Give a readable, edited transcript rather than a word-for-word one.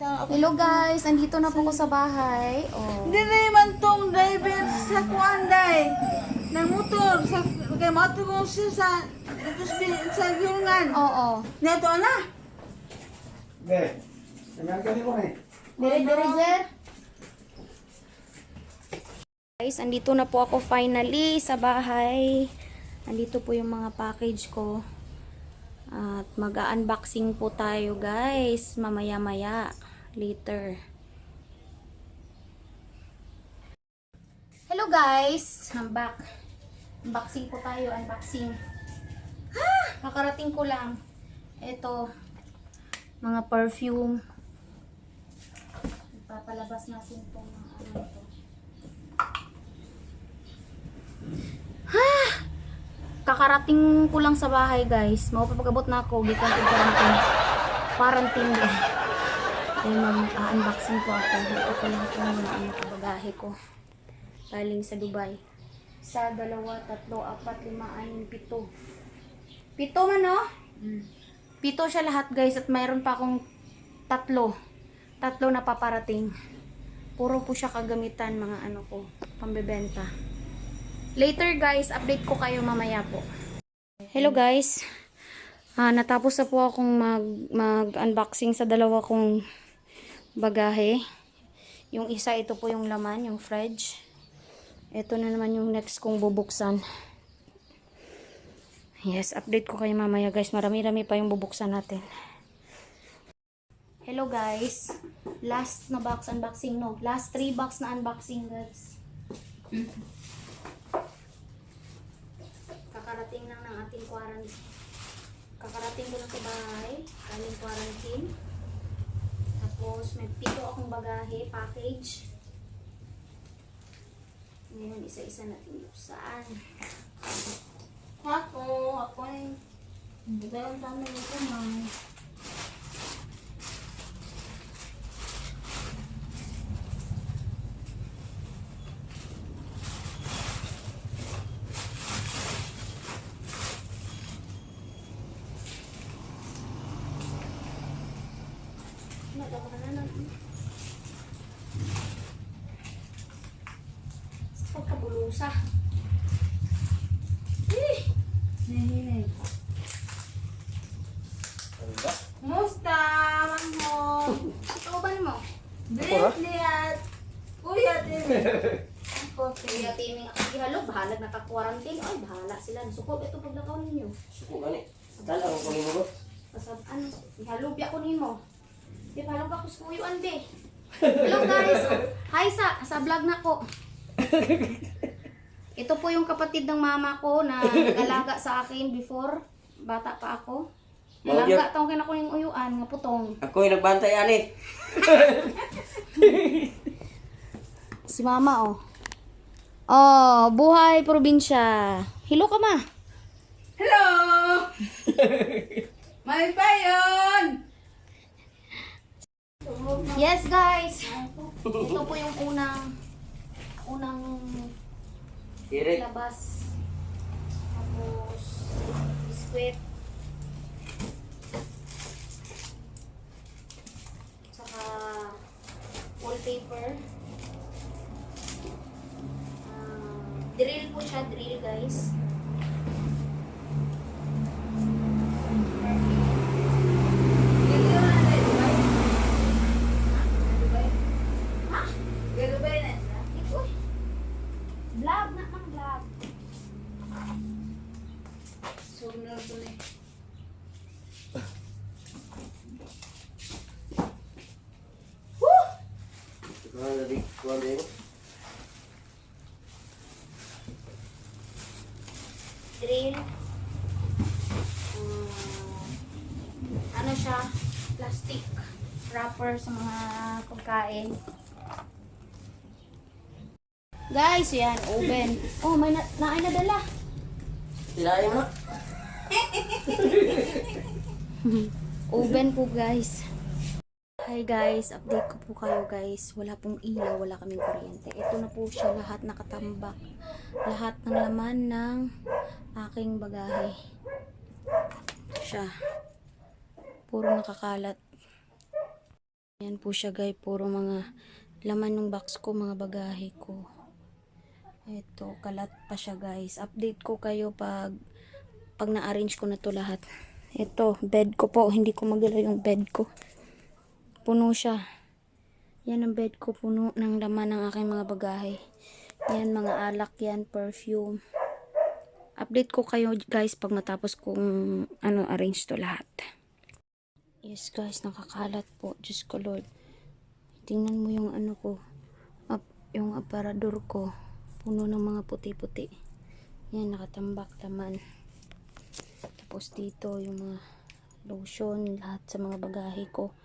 Hello guys, andito na po ako sa bahay. Oh. Hindi na naman tong driver sa kuanday ng motor. Kaya motor ko siya sa gulungan. Oo. Neto na. Be, nanganggali mo eh. Dire, Jer. Guys, andito na po ako finally sa bahay. Andito po yung mga package ko. At mag-unboxing po tayo guys. Mamaya-maya. Later. Hello guys. I'm back. Unboxing po tayo. Unboxing. Kakarating ko lang. Ito. Mga perfume. Papalabas natin itong mga ano ito. Kakarating ko lang sa bahay guys. Mapapagabot na ako. Gikan ko quarantine din. Kaya mag-unboxing po ako. Ito ko lang ito ang kabagahe ko. Galing sa Dubai. 1, 2, 3, 4, 5, 6, 7. 7 man no? 7 siya lahat guys. At mayroon pa akong 3 na paparating. Puro po siya kagamitan mga ano ko. Pambebenta. Later guys, update ko kayo mamaya po. Hello guys. Natapos na po akong mag-unboxing sa dalawa kong bagahe. Yung isa, ito po yung laman, yung fridge. Ito na naman yung next kong bubuksan. Yes, update ko kayo mamaya guys. Marami-rami pa yung bubuksan natin. Hello guys. Last na box unboxing, no? Last 3 box na unboxing guys. Kakarating lang ng ating quarantine. Kakarating ko lang sa bahay. Galing quarantine. Tapos, may 7 akong bagahe, package. Ngayon, isa-isa natin buksan. Ako ay hindi tayo dami nito man. Pagkabulusa. Nene. Musta, manho? Ito ba mo? Lihat. Kuya din. Kaya timing ako gihalo, bahalag naka-quarantine. Ay, bahala sila. Sukog ito paglakaw ninyo. Suko gani. Dala ko pang imugot. Kasab, ano, ihalubya ko nimo. Di halog ako sa kuyuan, be. Hello guys. Hi sa vlog na ko. Ito po yung kapatid ng mama ko na nag-alaga sa akin before. Bata pa ako. Nalangga taong kinako yung uyuan, nga putong. Ako yung nagbantay ani. Si mama, oh. Oh, buhay probinsya. Hello ka, ma. Hello! May payon! Yes, guys. Ito po yung unang Direk. labas. Tapos, biskwit. Saka, wallpaper. Drill po siya, drill guys. Vlog na mang vlog. Dari keluarga ini. Drill. Ano siya? Plastic wrapper sa mga pagkain. Guys, yan, oven. Oh, may naay nadala. Tilain mo. Oven po, guys. Hi guys, update ko po kayo guys. Wala pong ilaw, wala kaming kuryente. Ito na po siya, lahat nakatambak. Lahat ng laman ng aking bagahe. Siya. Puro nakakalat. Yan po siya guys, puro mga laman ng box ko, mga bagahe ko. Ito, kalat pa siya guys. Update ko kayo pag na-arrange ko na to lahat. Ito, bed ko po. Hindi ko magalaw yung bed ko. Puno siya. Yan ang bed ko, puno ng laman ng aking mga bagahe. Yan, mga alak yan, perfume. Update ko kayo guys pag matapos kong arrange to lahat. Yes guys, nakakalat po. Diyos ko Lord. Tingnan mo yung ko. Yung aparador ko. Puno ng mga puti-puti. Yan, nakatambak laman. Tapos dito, yung mga lotion, lahat sa mga bagahe ko.